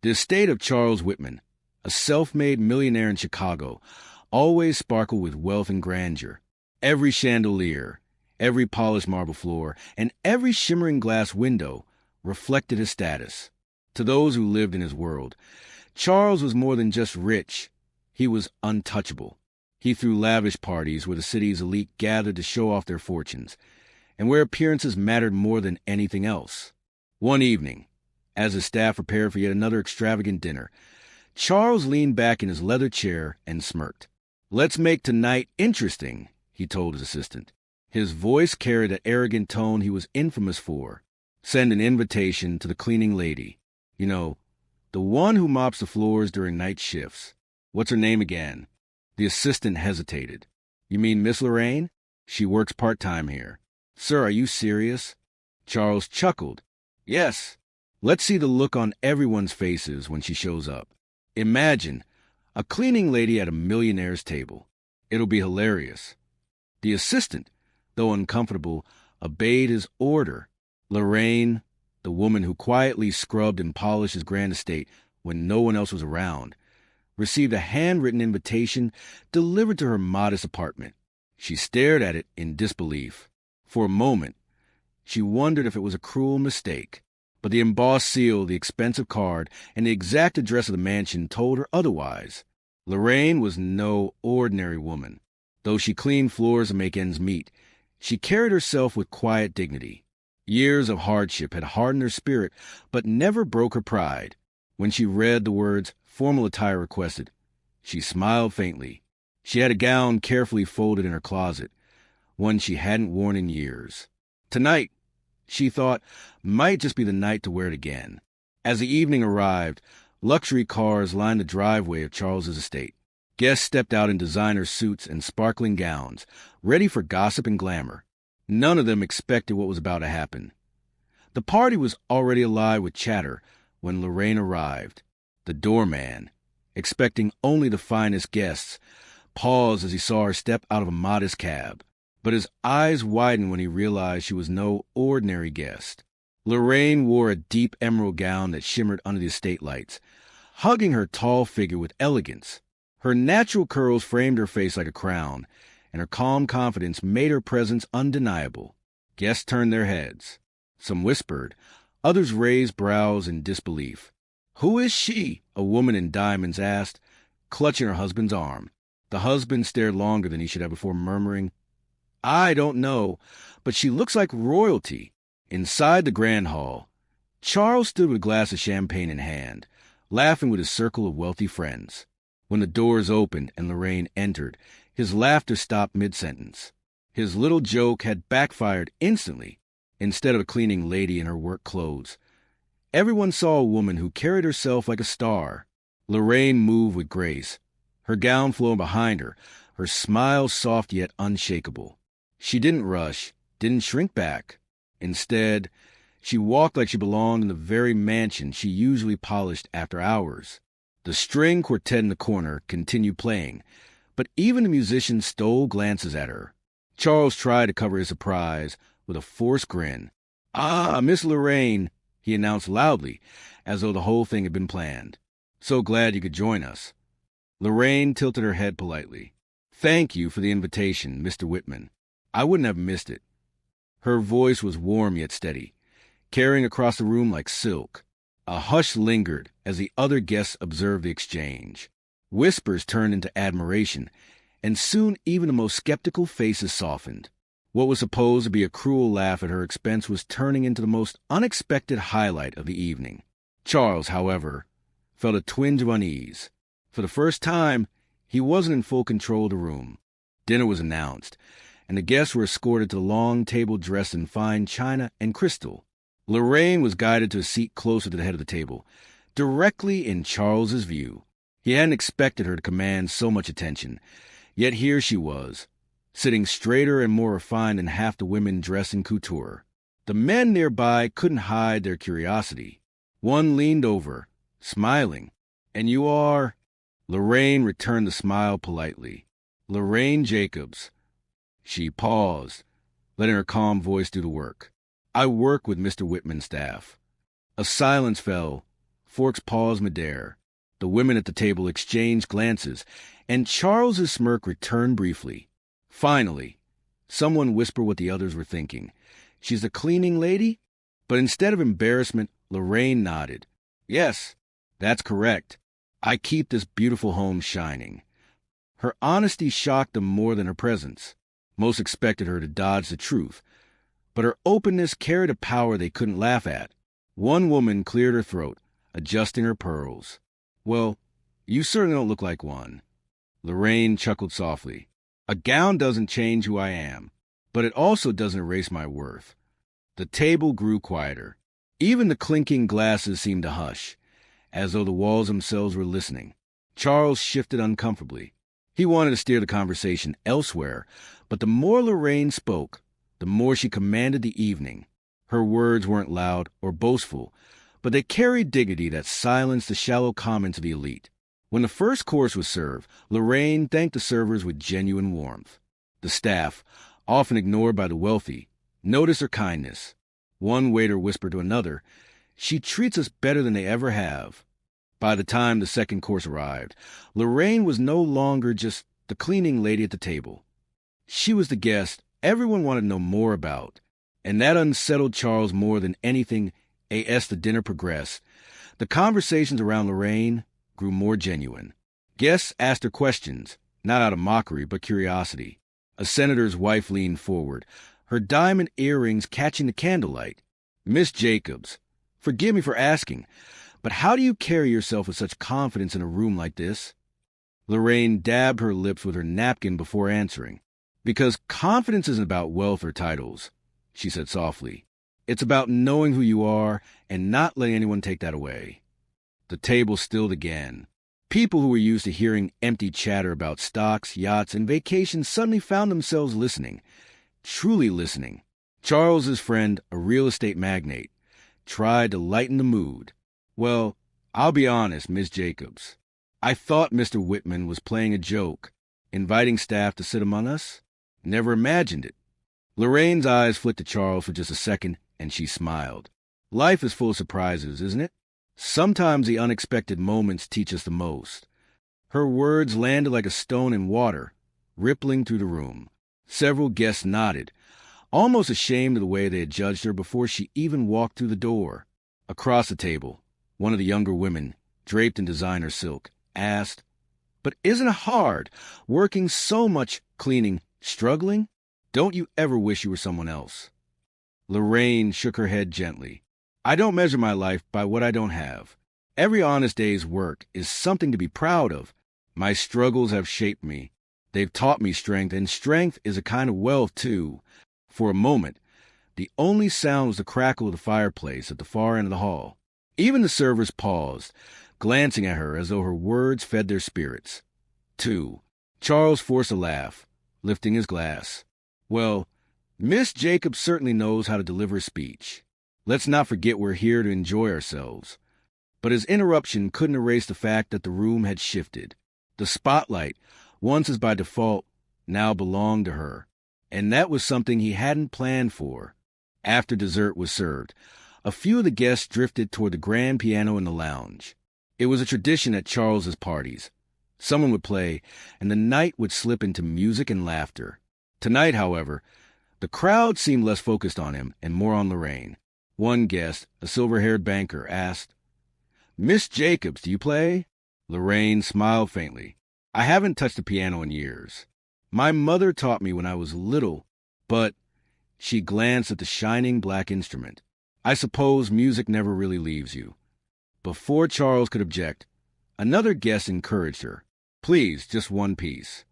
The estate of Charles Whitman, a self-made millionaire in Chicago, always sparkled with wealth and grandeur. Every chandelier, every polished marble floor, and every shimmering glass window reflected his status. To those who lived in his world, Charles was more than just rich. He was untouchable. He threw lavish parties where the city's elite gathered to show off their fortunes, and where appearances mattered more than anything else. One evening, as his staff prepared for yet another extravagant dinner, Charles leaned back in his leather chair and smirked. "Let's make tonight interesting," he told his assistant. His voice carried that arrogant tone he was infamous for. "Send an invitation to the cleaning lady. You know, the one who mops the floors during night shifts. What's her name again?" The assistant hesitated. "You mean Miss Lorraine? She works part-time here." "Sir, are you serious?" Charles chuckled. "Yes. Let's see the look on everyone's faces when she shows up. Imagine a cleaning lady at a millionaire's table. It'll be hilarious." The assistant, though uncomfortable, obeyed his order. Lorraine, the woman who quietly scrubbed and polished his grand estate when no one else was around, received a handwritten invitation delivered to her modest apartment. She stared at it in disbelief. For a moment, she wondered if it was a cruel mistake, but the embossed seal, the expensive card, and the exact address of the mansion told her otherwise. Lorraine was no ordinary woman. Though she cleaned floors to make ends meet, she carried herself with quiet dignity. Years of hardship had hardened her spirit, but never broke her pride. When she read the words "formal attire requested," she smiled faintly. She had a gown carefully folded in her closet, one she hadn't worn in years. Tonight, she thought, might just be the night to wear it again. As the evening arrived, luxury cars lined the driveway of Charles's estate. Guests stepped out in designer suits and sparkling gowns, ready for gossip and glamour. None of them expected what was about to happen. The party was already alive with chatter when Lorraine arrived. The doorman, expecting only the finest guests, paused as he saw her step out of a modest cab. But his eyes widened when he realized she was no ordinary guest. Lorraine wore a deep emerald gown that shimmered under the estate lights, hugging her tall figure with elegance. Her natural curls framed her face like a crown, and her calm confidence made her presence undeniable. Guests turned their heads. Some whispered, others raised brows in disbelief. "Who is she?" a woman in diamonds asked, clutching her husband's arm. The husband stared longer than he should have before murmuring, "I don't know, but she looks like royalty." Inside the grand hall, Charles stood with a glass of champagne in hand, laughing with his circle of wealthy friends. When the doors opened and Lorraine entered, his laughter stopped mid-sentence. His little joke had backfired instantly. Instead of a cleaning lady in her work clothes, everyone saw a woman who carried herself like a star. Lorraine moved with grace, her gown flowing behind her, her smile soft yet unshakable. She didn't rush, didn't shrink back. Instead, she walked like she belonged in the very mansion she usually polished after hours. The string quartet in the corner continued playing, but even the musicians stole glances at her. Charles tried to cover his surprise with a forced grin. "Ah, Miss Lorraine," he announced loudly, as though the whole thing had been planned. "So glad you could join us." Lorraine tilted her head politely. "Thank you for the invitation, Mr. Whitman. I wouldn't have missed it." Her voice was warm yet steady, carrying across the room like silk. A hush lingered as the other guests observed the exchange. Whispers turned into admiration, and soon even the most skeptical faces softened. What was supposed to be a cruel laugh at her expense was turning into the most unexpected highlight of the evening. Charles, however, felt a twinge of unease. For the first time, he wasn't in full control of the room. Dinner was announced, and the guests were escorted to the long table dressed in fine china and crystal. Lorraine was guided to a seat closer to the head of the table, directly in Charles's view. He hadn't expected her to command so much attention, yet here she was, sitting straighter and more refined than half the women dressed in couture. The men nearby couldn't hide their curiosity. One leaned over, smiling. "And you are?" Lorraine returned the smile politely. "Lorraine Jacobs." She paused, letting her calm voice do the work. "I work with Mr. Whitman's staff." A silence fell, forks paused midair. The women at the table exchanged glances, and Charles's smirk returned briefly. Finally, someone whispered what the others were thinking. "She's the cleaning lady?" But instead of embarrassment, Lorraine nodded. "Yes, that's correct. I keep this beautiful home shining." Her honesty shocked them more than her presence. Most expected her to dodge the truth, but her openness carried a power they couldn't laugh at. One woman cleared her throat, adjusting her pearls. "Well, you certainly don't look like one." Lorraine chuckled softly. "A gown doesn't change who I am, but it also doesn't erase my worth." The table grew quieter. Even the clinking glasses seemed to hush, as though the walls themselves were listening. Charles shifted uncomfortably. He wanted to steer the conversation elsewhere, but the more Lorraine spoke, the more she commanded the evening. Her words weren't loud or boastful, but they carried dignity that silenced the shallow comments of the elite. When the first course was served, Lorraine thanked the servers with genuine warmth. The staff, often ignored by the wealthy, noticed her kindness. One waiter whispered to another, "She treats us better than they ever have." By the time the second course arrived, Lorraine was no longer just the cleaning lady at the table. She was the guest everyone wanted to know more about, and that unsettled Charles more than anything. As the dinner progressed, the conversations around Lorraine grew more genuine. Guests asked her questions, not out of mockery but curiosity. A senator's wife leaned forward, her diamond earrings catching the candlelight. "Miss Jacobs, forgive me for asking, but how do you carry yourself with such confidence in a room like this?" Lorraine dabbed her lips with her napkin before answering. "Because confidence isn't about wealth or titles," she said softly. "It's about knowing who you are and not letting anyone take that away." The table stilled again. People who were used to hearing empty chatter about stocks, yachts, and vacations suddenly found themselves listening. Truly listening. Charles's friend, a real estate magnate, tried to lighten the mood. "Well, I'll be honest, Miss Jacobs. I thought Mr. Whitman was playing a joke, inviting staff to sit among us. Never imagined it." Lorraine's eyes flicked to Charles for just a second, and she smiled. Life is full of surprises, isn't it? Sometimes the unexpected moments teach us the most. Her words landed like a stone in water, rippling through the room. Several guests nodded, almost ashamed of the way they had judged her before she even walked through the door. Across the table, one of the younger women, draped in designer silk, asked, "But isn't it hard, working so much, cleaning, struggling? Don't you ever wish you were someone else?" Lorraine shook her head gently. "I don't measure my life by what I don't have. Every honest day's work is something to be proud of. My struggles have shaped me. They've taught me strength, and strength is a kind of wealth, too." For a moment, the only sound was the crackle of the fireplace at the far end of the hall. Even the servers paused, glancing at her as though her words fed their spirits. Charles forced a laugh, lifting his glass. "Well, Miss Jacobs certainly knows how to deliver a speech. Let's not forget we're here to enjoy ourselves." But his interruption couldn't erase the fact that the room had shifted. The spotlight, once as by default, now belonged to her. And that was something he hadn't planned for. After dessert was served, a few of the guests drifted toward the grand piano in the lounge. It was a tradition at Charles's parties. Someone would play, and the night would slip into music and laughter. Tonight, however, the crowd seemed less focused on him and more on Lorraine. One guest, a silver-haired banker, asked, "Miss Jacobs, do you play?" Lorraine smiled faintly. "I haven't touched a piano in years. My mother taught me when I was little, but—" She glanced at the shining black instrument. "I suppose music never really leaves you." Before Charles could object, another guest encouraged her. "Please, just one piece."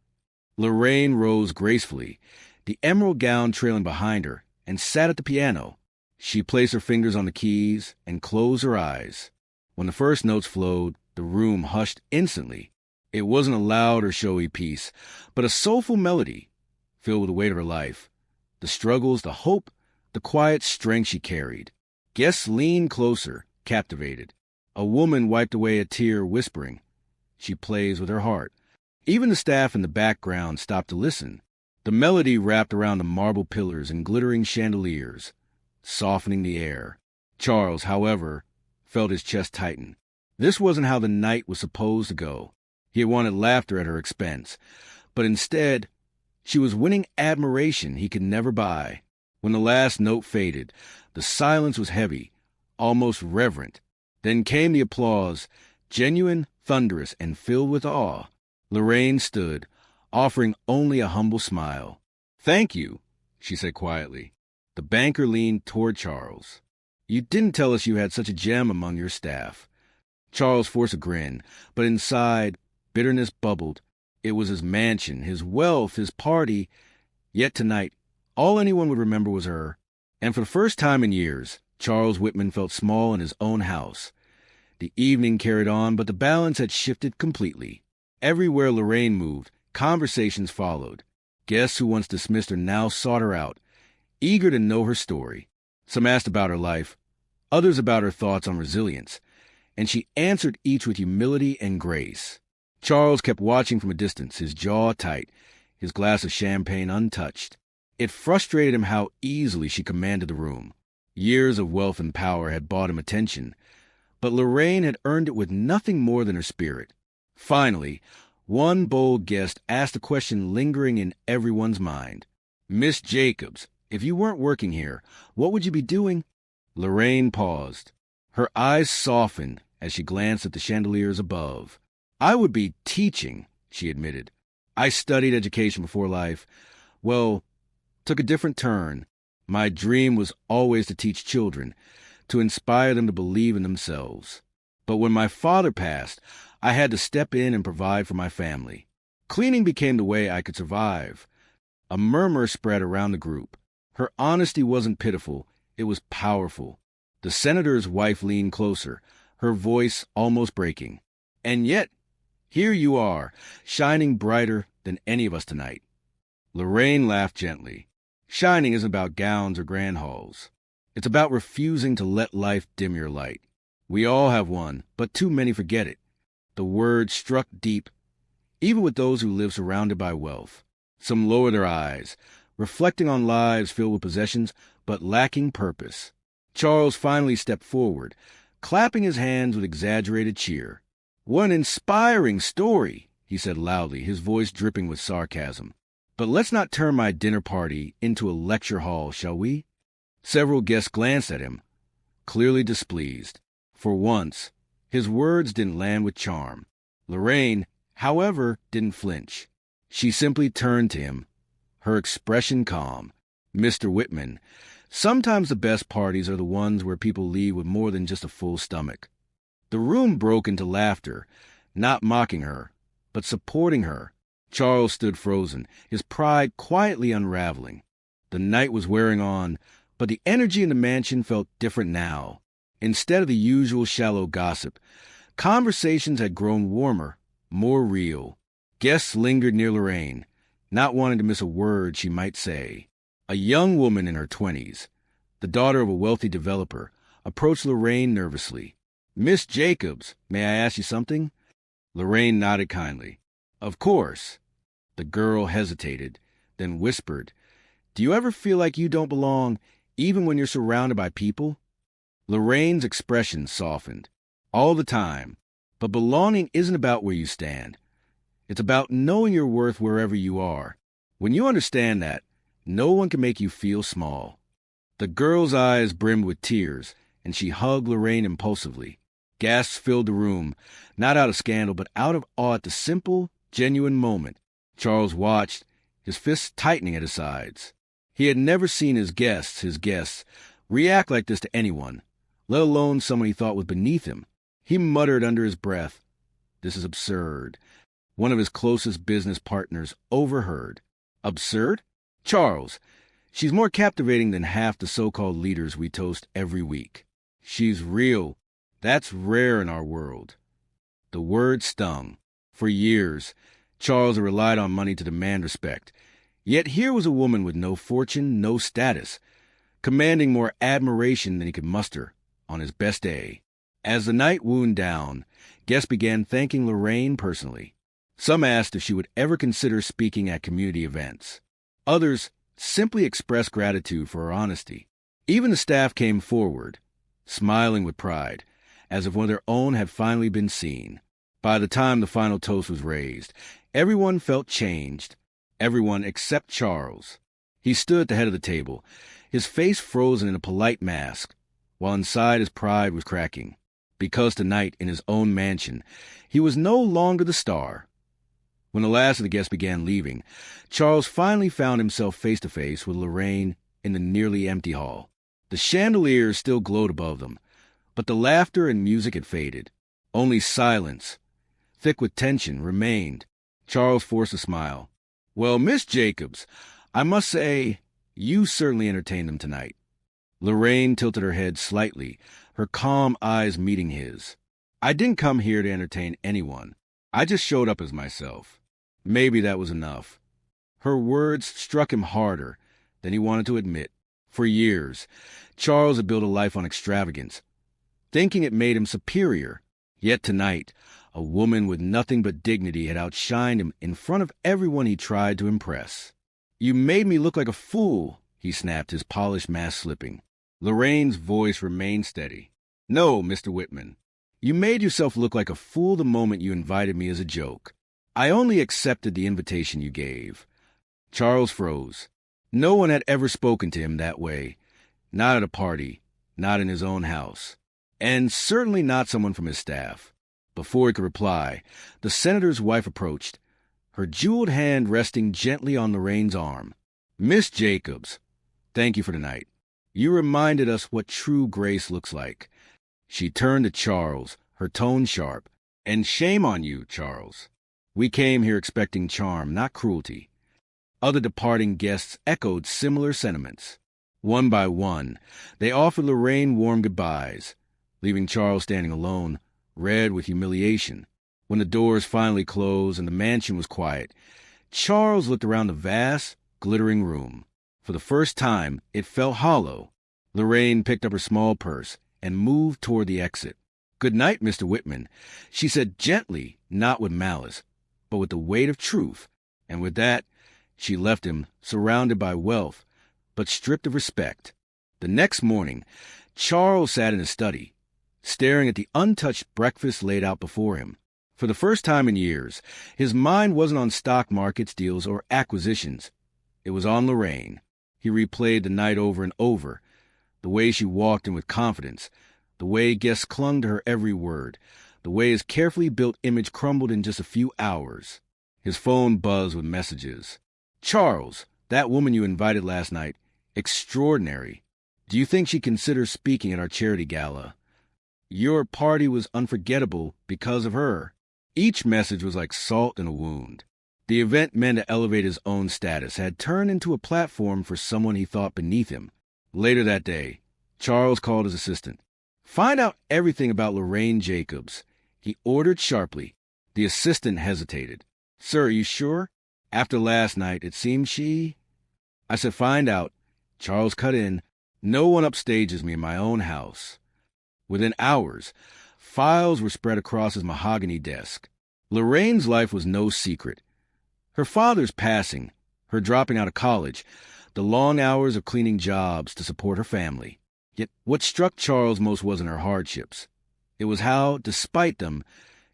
Lorraine rose gracefully, the emerald gown trailing behind her, and sat at the piano. She placed her fingers on the keys and closed her eyes. When the first notes flowed, the room hushed instantly. It wasn't a loud or showy piece, but a soulful melody, filled with the weight of her life. The struggles, the hope, the quiet strength she carried. Guests leaned closer, captivated. A woman wiped away a tear, whispering, "She plays with her heart." Even the staff in the background stopped to listen. The melody wrapped around the marble pillars and glittering chandeliers, softening the air. Charles, however, felt his chest tighten. This wasn't how the night was supposed to go. He had wanted laughter at her expense. But instead, she was winning admiration he could never buy. When the last note faded, the silence was heavy, almost reverent. Then came the applause, genuine, thunderous, and filled with awe. Lorraine stood, offering only a humble smile. "Thank you," she said quietly. The banker leaned toward Charles. "You didn't tell us you had such a gem among your staff." Charles forced a grin, but inside, bitterness bubbled. It was his mansion, his wealth, his party. Yet tonight, all anyone would remember was her. And for the first time in years, Charles Whitman felt small in his own house. The evening carried on, but the balance had shifted completely. Everywhere Lorraine moved, conversations followed. Guests who once dismissed her now sought her out, eager to know her story. Some asked about her life, others about her thoughts on resilience, and she answered each with humility and grace. Charles kept watching from a distance, his jaw tight, his glass of champagne untouched. It frustrated him how easily she commanded the room. Years of wealth and power had bought him attention, but Lorraine had earned it with nothing more than her spirit. Finally, one bold guest asked a question lingering in everyone's mind. "Miss Jacobs, if you weren't working here, what would you be doing?" Lorraine paused. Her eyes softened as she glanced at the chandeliers above. "I would be teaching," she admitted. "I studied education before life, took a different turn. My dream was always to teach children, to inspire them to believe in themselves. But when my father passed, I had to step in and provide for my family. Cleaning became the way I could survive." A murmur spread around the group. Her honesty wasn't pitiful, it was powerful. The senator's wife leaned closer, her voice almost breaking. "And yet, here you are, shining brighter than any of us tonight." Lorraine laughed gently. "Shining isn't about gowns or grand halls. It's about refusing to let life dim your light. We all have one, but too many forget it." The word struck deep, even with those who live surrounded by wealth. Some lowered their eyes, reflecting on lives filled with possessions, but lacking purpose. Charles finally stepped forward, clapping his hands with exaggerated cheer. "What an inspiring story," he said loudly, his voice dripping with sarcasm. "But let's not turn my dinner party into a lecture hall, shall we?" Several guests glanced at him, clearly displeased. For once, his words didn't land with charm. Lorraine, however, didn't flinch. She simply turned to him, her expression calm. "Mr. Whitman, sometimes the best parties are the ones where people leave with more than just a full stomach." The room broke into laughter, not mocking her, but supporting her. Charles stood frozen, his pride quietly unraveling. The night was wearing on, but the energy in the mansion felt different now. Instead of the usual shallow gossip, conversations had grown warmer, more real. Guests lingered near Lorraine, not wanting to miss a word she might say. A young woman in her 20s, the daughter of a wealthy developer, approached Lorraine nervously. "Miss Jacobs, may I ask you something?" Lorraine nodded kindly. "Of course." The girl hesitated, then whispered, "Do you ever feel like you don't belong, even when you're surrounded by people?" Lorraine's expression softened. "All the time. But belonging isn't about where you stand. It's about knowing your worth wherever you are. When you understand that, no one can make you feel small." The girl's eyes brimmed with tears, and she hugged Lorraine impulsively. Gasps filled the room, not out of scandal, but out of awe at the simple, genuine moment. Charles watched, his fists tightening at his sides. He had never seen his guests, react like this to anyone, let alone someone he thought was beneath him. He muttered under his breath, "This is absurd." One of his closest business partners overheard. "Absurd? Charles, she's more captivating than half the so-called leaders we toast every week. She's real. That's rare in our world." The word stung. For years, Charles had relied on money to demand respect. Yet here was a woman with no fortune, no status, commanding more admiration than he could muster on his best day. As the night wound down, guests began thanking Lorraine personally. Some asked if she would ever consider speaking at community events. Others simply expressed gratitude for her honesty. Even the staff came forward, smiling with pride, as if one of their own had finally been seen. By the time the final toast was raised, everyone felt changed. Everyone except Charles. He stood at the head of the table, his face frozen in a polite mask, while inside his pride was cracking. Because tonight, in his own mansion, he was no longer the star. When the last of the guests began leaving, Charles finally found himself face to face with Lorraine in the nearly empty hall. The chandeliers still glowed above them, but the laughter and music had faded. Only silence, thick with tension, remained. Charles forced a smile. "Well, Miss Jacobs, I must say, you certainly entertained them tonight." Lorraine tilted her head slightly, her calm eyes meeting his. "I didn't come here to entertain anyone. I just showed up as myself." Maybe that was enough. Her words struck him harder than he wanted to admit. For years, Charles had built a life on extravagance, thinking it made him superior. Yet tonight, a woman with nothing but dignity had outshined him in front of everyone he tried to impress. "You made me look like a fool," he snapped, his polished mask slipping. Lorraine's voice remained steady. "No, Mr. Whitman. You made yourself look like a fool the moment you invited me as a joke. I only accepted the invitation you gave." Charles froze. No one had ever spoken to him that way. Not at a party, not in his own house, and certainly not someone from his staff. Before he could reply, the senator's wife approached, her jeweled hand resting gently on Lorraine's arm. "Miss Jacobs, thank you for tonight. You reminded us what true grace looks like." She turned to Charles, her tone sharp. "And shame on you, Charles. We came here expecting charm, not cruelty." Other departing guests echoed similar sentiments. One by one, they offered Lorraine warm goodbyes, leaving Charles standing alone, red with humiliation. When the doors finally closed and the mansion was quiet, Charles looked around the vast, glittering room. For the first time, it felt hollow. Lorraine picked up her small purse and moved toward the exit. "Good night, Mr. Whitman," she said gently, not with malice, but with the weight of truth. And with that, she left him, surrounded by wealth, but stripped of respect. The next morning, Charles sat in his study, staring at the untouched breakfast laid out before him. For the first time in years, his mind wasn't on stock markets, deals, or acquisitions. It was on Lorraine. He replayed the night over and over, the way she walked in with confidence, the way guests clung to her every word, the way his carefully built image crumbled in just a few hours. His phone buzzed with messages. "Charles, that woman you invited last night, extraordinary. Do you think she considers speaking at our charity gala? Your party was unforgettable because of her." Each message was like salt in a wound. The event meant to elevate his own status had turned into a platform for someone he thought beneath him. Later that day, Charles called his assistant. "Find out everything about Lorraine Jacobs," he ordered sharply. The assistant hesitated. "Sir, are you sure? After last night, it seems she—" "I said find out." Charles cut in. "No one upstages me in my own house." Within hours, files were spread across his mahogany desk. Lorraine's life was no secret. Her father's passing, her dropping out of college, the long hours of cleaning jobs to support her family. Yet what struck Charles most wasn't her hardships. It was how, despite them,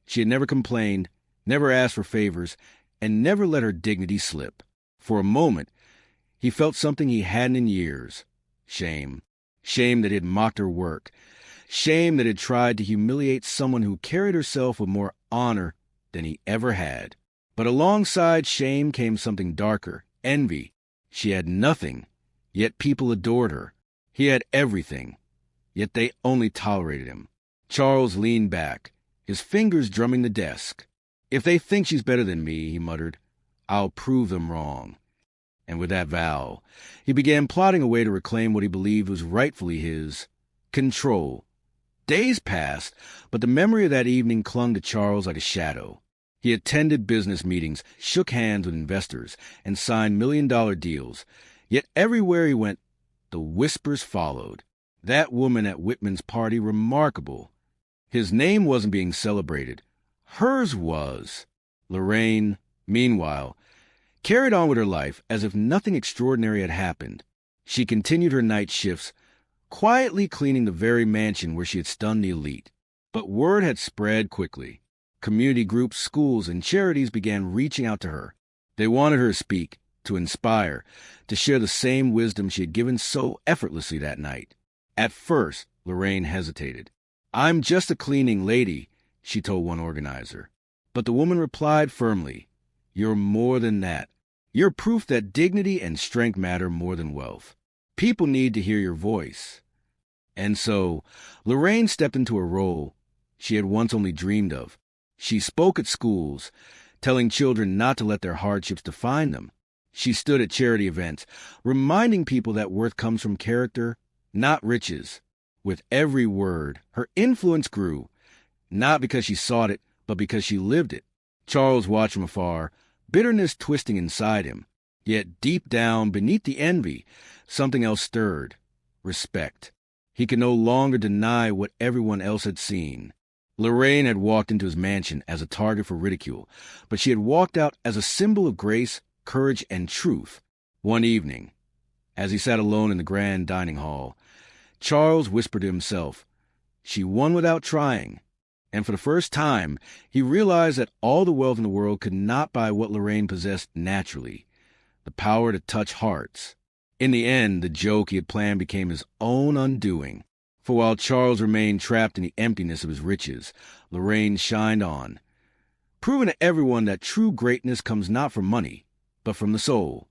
she had never complained, never asked for favors, and never let her dignity slip. For a moment, he felt something he hadn't in years. Shame. Shame that he had mocked her work. Shame that he had tried to humiliate someone who carried herself with more honor than he ever had. But alongside shame came something darker, envy. She had nothing, yet people adored her. He had everything, yet they only tolerated him. Charles leaned back, his fingers drumming the desk. "If they think she's better than me," he muttered, "I'll prove them wrong." And with that vow, he began plotting a way to reclaim what he believed was rightfully his: control. Days passed, but the memory of that evening clung to Charles like a shadow. He attended business meetings, shook hands with investors, and signed million-dollar deals. Yet everywhere he went, the whispers followed. That woman at Whitman's party, remarkable. His name wasn't being celebrated. Hers was. Lorraine, meanwhile, carried on with her life as if nothing extraordinary had happened. She continued her night shifts, quietly cleaning the very mansion where she had stunned the elite. But word had spread quickly. Community groups, schools, and charities began reaching out to her. They wanted her to speak, to inspire, to share the same wisdom she had given so effortlessly that night. At first, Lorraine hesitated. "I'm just a cleaning lady," she told one organizer. But the woman replied firmly, "You're more than that. You're proof that dignity and strength matter more than wealth. People need to hear your voice." And so, Lorraine stepped into a role she had once only dreamed of. She spoke at schools, telling children not to let their hardships define them. She stood at charity events, reminding people that worth comes from character, not riches. With every word, her influence grew, not because she sought it, but because she lived it. Charles watched from afar, bitterness twisting inside him. Yet deep down, beneath the envy, something else stirred: respect. He could no longer deny what everyone else had seen. Lorraine had walked into his mansion as a target for ridicule, but she had walked out as a symbol of grace, courage, and truth. One evening, as he sat alone in the grand dining hall, Charles whispered to himself, "She won without trying." And for the first time, he realized that all the wealth in the world could not buy what Lorraine possessed naturally: the power to touch hearts. In the end, the joke he had planned became his own undoing. For while Charles remained trapped in the emptiness of his riches, Lorraine shined on, proving to everyone that true greatness comes not from money, but from the soul.